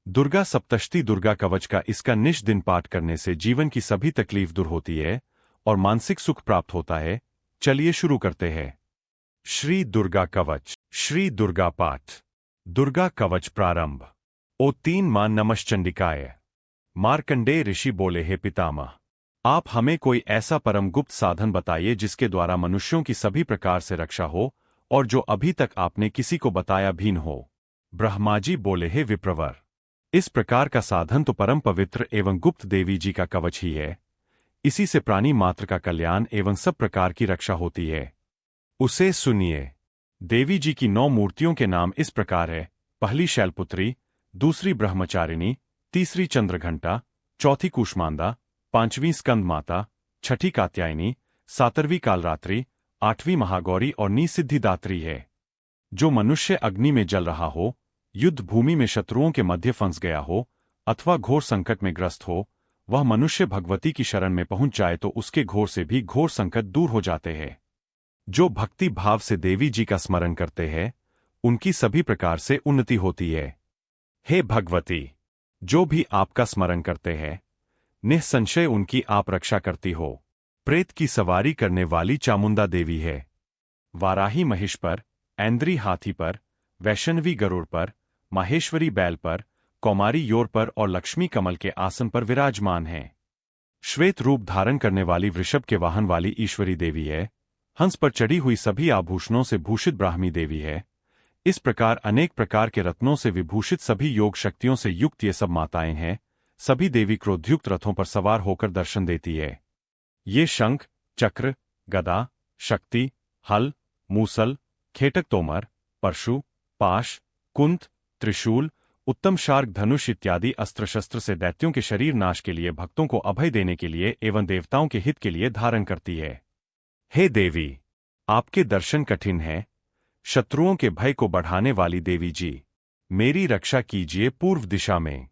दुर्गा सप्तशती दुर्गा कवच का इसका निश दिन पाठ करने से जीवन की सभी तकलीफ दूर होती है और मानसिक सुख प्राप्त होता है। चलिए शुरू करते हैं। श्री दुर्गा कवच। श्री दुर्गा पाठ। दुर्गा कवच प्रारंभ। ओ 3 मां नमश्चंडिकाय। मार्कंडेय ऋषि बोले, हे पितामह, आप हमें कोई ऐसा परम गुप्त साधन बताइए जिसके द्वारा मनुष्यों की सभी प्रकार से रक्षा हो और जो अभी तक आपने किसी को बताया भी न हो। ब्रह्माजी बोले, हे विप्रवर, इस प्रकार का साधन तो परम पवित्र एवं गुप्त देवी जी का कवच ही है। इसी से प्राणी मात्र का कल्याण एवं सब प्रकार की रक्षा होती है। उसे सुनिए। देवी जी की 9 मूर्तियों के नाम इस प्रकार है। पहली शैलपुत्री, दूसरी ब्रह्मचारिणी, तीसरी चंद्रघंटा, चौथी कूष्मांदा, 5वीं स्कंद माता, छठी कात्यायनी, 7वीं कालरात्रि, 8वीं महागौरी और 9वीं सिद्धिदात्री है। जो मनुष्य अग्नि में जल रहा हो, युद्ध भूमि में शत्रुओं के मध्य फंस गया हो अथवा घोर संकट में ग्रस्त हो, वह मनुष्य भगवती की शरण में पहुंच जाए तो उसके घोर से भी घोर संकट दूर हो जाते हैं। जो भक्ति भाव से देवी जी का स्मरण करते हैं, उनकी सभी प्रकार से उन्नति होती है। हे भगवती, जो भी आपका स्मरण करते हैं, निःसंशय उनकी आप रक्षा करती हो। प्रेत की सवारी करने वाली चामुंडा देवी है। वाराही महिष पर, ऐन्द्री हाथी पर, वैष्णवी गरुड़ पर, माहेश्वरी बैल पर, कौमारी योर पर और लक्ष्मी कमल के आसन पर विराजमान है। श्वेत रूप धारण करने वाली वृषभ के वाहन वाली ईश्वरी देवी है। हंस पर चढ़ी हुई सभी आभूषणों से भूषित ब्राह्मी देवी है। इस प्रकार अनेक प्रकार के रत्नों से विभूषित सभी योग शक्तियों से युक्त ये सब माताएं हैं। सभी देवी क्रोधयुक्त रथों पर सवार होकर दर्शन देती है। ये शंख, चक्र, गदा, शक्ति, हल, मूसल, खेटक तोमर, परशु, पाश, कुंत, त्रिशूल, उत्तम शार्क, धनुष इत्यादि अस्त्र शस्त्र से दैत्यों के शरीर नाश के लिए, भक्तों को अभय देने के लिए एवं देवताओं के हित के लिए धारण करती है। हे देवी, आपके दर्शन कठिन है। शत्रुओं के भय को बढ़ाने वाली देवी जी, मेरी रक्षा कीजिए। पूर्व दिशा में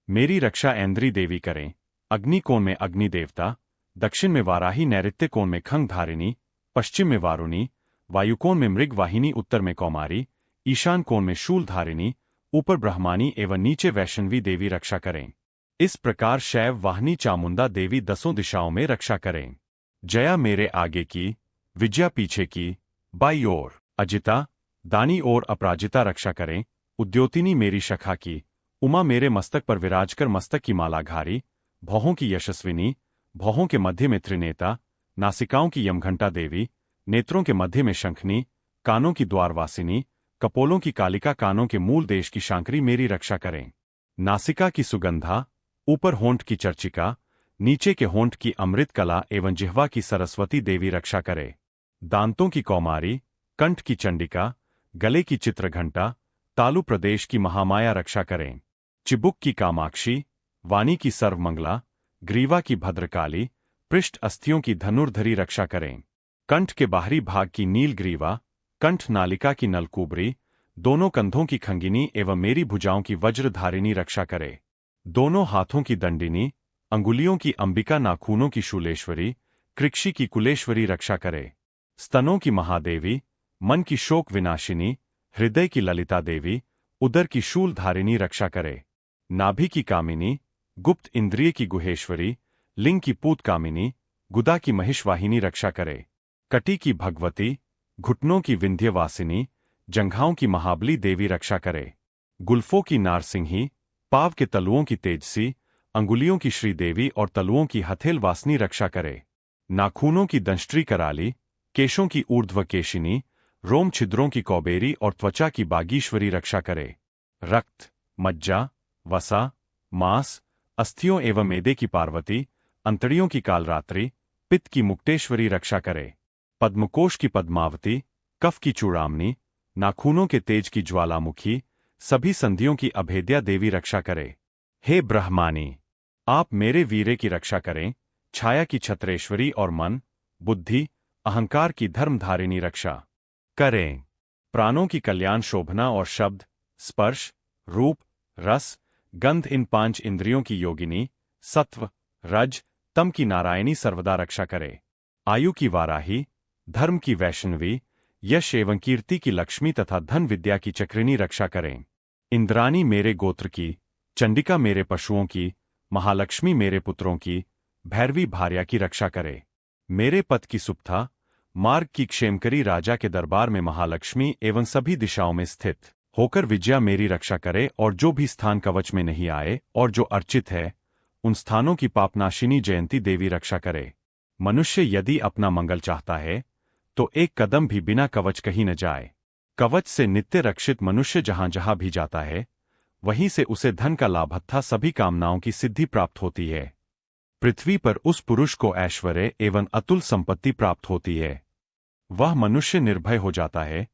मेरी रक्षा ऐन्द्री देवी करें। अग्नि कोण में अग्नि देवता, दक्षिण में वाराही, नैऋत्य कोण में खंग धारिणी, पश्चिम में वारुणी, वायुकोण में मृग वाहिनी, उत्तर में कौमारी, ईशान कोण में शूल धारिणी, ऊपर ब्रह्मानी एवं नीचे वैष्णवी देवी रक्षा करें। इस प्रकार शैव वाहिनी चामुंडा देवी 10 दिशाओं में रक्षा करें। जया मेरे आगे की, विजया पीछे की, बाई ओर अजिता, दानी ओर अपराजिता रक्षा करें। उद्योतिनी मेरी शखा की, उमा मेरे मस्तक पर विराजकर मस्तक की माला घारी, भौहों की यशस्विनी, भौहों के मध्य में त्रिनेता, नासिकाओं की यमघंटा देवी, नेत्रों के मध्य में शंखनी, कानों की द्वारवासिनी, कपोलों की कालिका, कानों के मूल देश की शांकरी मेरी रक्षा करें। नासिका की सुगंधा, ऊपर होंठ की चर्चिका, नीचे के होंठ की अमृत कला एवं जिह्वा की सरस्वती देवी रक्षा करे। दांतों की कौमारी, कंठ की चंडिका, गले की चित्रघंटा, तालु प्रदेश की महामाया रक्षा करें। चिबुक की कामाक्षी, वाणी की सर्वमंगला, ग्रीवा की भद्रकाली, पृष्ठ अस्थियों की धनुर्धरी रक्षा करें। कंठ के बाहरी भाग की नील ग्रीवा, कंठ नालिका की नलकूबरी, दोनों कंधों की खंगिनी एवं मेरी भुजाओं की वज्रधारिणी रक्षा करे। दोनों हाथों की दंडिनी, अंगुलियों की अंबिका, नाखूनों की शूलेश्वरी, कृक्षि की कुलेश्वरी रक्षा करे। स्तनों की महादेवी, मन की शोक विनाशिनी, हृदय की ललिता देवी, उदर की शूलधारिणी रक्षा करे। नाभि की कामिनी, गुप्त इंद्रिय की गुहेश्वरी, लिंग की पूत कामिनी, गुदा की महिषवाहिनी रक्षा करे। कटी की भगवती, घुटनों की विंध्यवासिनी, जंघाओं की महाबली देवी रक्षा करे। गुल्फों की नारसिंही, पाव के तलुओं की तेजसी, अंगुलियों की श्रीदेवी और तलुओं की हथेलवासिनी रक्षा करे। नाखूनों की दंष्ट्री कराली, केशों की ऊर्ध्व केशिनी, रोम छिद्रों की कौबेरी और त्वचा की बागीश्वरी रक्षा करे। रक्त, मज्जा, वसा, मांस, अस्थियों एवं मेदे की पार्वती, अंतड़ियों की कालरात्रि, पित्त की मुक्तेश्वरी रक्षा करे। पद्मकोश की पद्मावती, कफ की चूड़ामणि, नाखूनों के तेज की ज्वालामुखी, सभी संधियों की अभेद्या देवी रक्षा करे। हे ब्रह्मानी, आप मेरे वीरे की रक्षा करें। छाया की छत्रेश्वरी और मन, बुद्धि, अहंकार की धर्मधारिणी रक्षा करें। प्राणों की कल्याण शोभना और शब्द, स्पर्श, रूप, रस, गंध, इन 5 इंद्रियों की योगिनी, सत्व, रज, तम की नारायणी सर्वदा रक्षा करे। आयु की वाराही, धर्म की वैष्णवी, यश एवं कीर्ति की लक्ष्मी तथा धन विद्या की चक्रिणी रक्षा करें। इंद्राणी मेरे गोत्र की, चंडिका मेरे पशुओं की, महालक्ष्मी मेरे पुत्रों की, भैरवी भार्या की रक्षा करे। मेरे पथ की सुप्था, मार्ग की क्षेमकरी राजा के दरबार में महालक्ष्मी एवं सभी दिशाओं में स्थित होकर विजया मेरी रक्षा करे, और जो भी स्थान कवच में नहीं आए और जो अर्चित है, उन स्थानों की पापनाशिनी जयंती देवी रक्षा करे। मनुष्य यदि अपना मंगल चाहता है तो एक कदम भी बिना कवच कहीं न जाए। कवच से नित्य रक्षित मनुष्य जहां जहां भी जाता है, वहीं से उसे धन का लाभ तथा सभी कामनाओं की सिद्धि प्राप्त होती है। पृथ्वी पर उस पुरुष को ऐश्वर्य एवं अतुल संपत्ति प्राप्त होती है। वह मनुष्य निर्भय हो जाता है,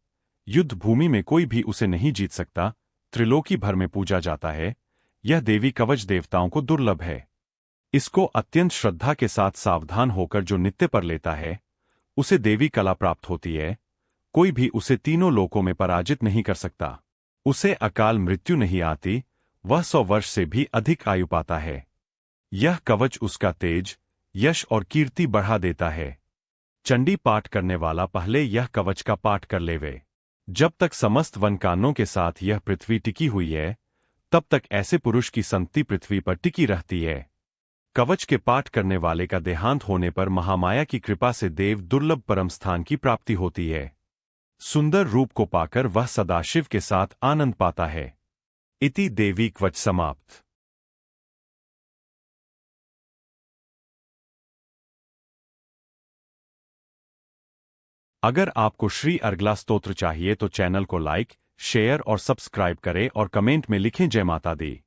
युद्ध भूमि में कोई भी उसे नहीं जीत सकता, त्रिलोकी भर में पूजा जाता है। यह देवी कवच देवताओं को दुर्लभ है। इसको अत्यंत श्रद्धा के साथ सावधान होकर जो नित्य पर लेता है, उसे देवी कला प्राप्त होती है। कोई भी उसे तीनों लोकों में पराजित नहीं कर सकता। उसे अकाल मृत्यु नहीं आती, वह 100 वर्ष से भी अधिक आयु पाता है। यह कवच उसका तेज, यश और कीर्ति बढ़ा देता है। चंडी पाठ करने वाला पहले यह कवच का पाठ कर लेवे। जब तक समस्त वनकानों के साथ यह पृथ्वी टिकी हुई है, तब तक ऐसे पुरुष की संतति पृथ्वी पर टिकी रहती है। कवच के पाठ करने वाले का देहांत होने पर महामाया की कृपा से देव दुर्लभ परम स्थान की प्राप्ति होती है। सुंदर रूप को पाकर वह सदाशिव के साथ आनंद पाता है। इति देवी कवच समाप्त। अगर आपको श्री अर्गला स्तोत्र चाहिए तो चैनल को लाइक, शेयर और सब्सक्राइब करें और कमेंट में लिखें जय माता दी।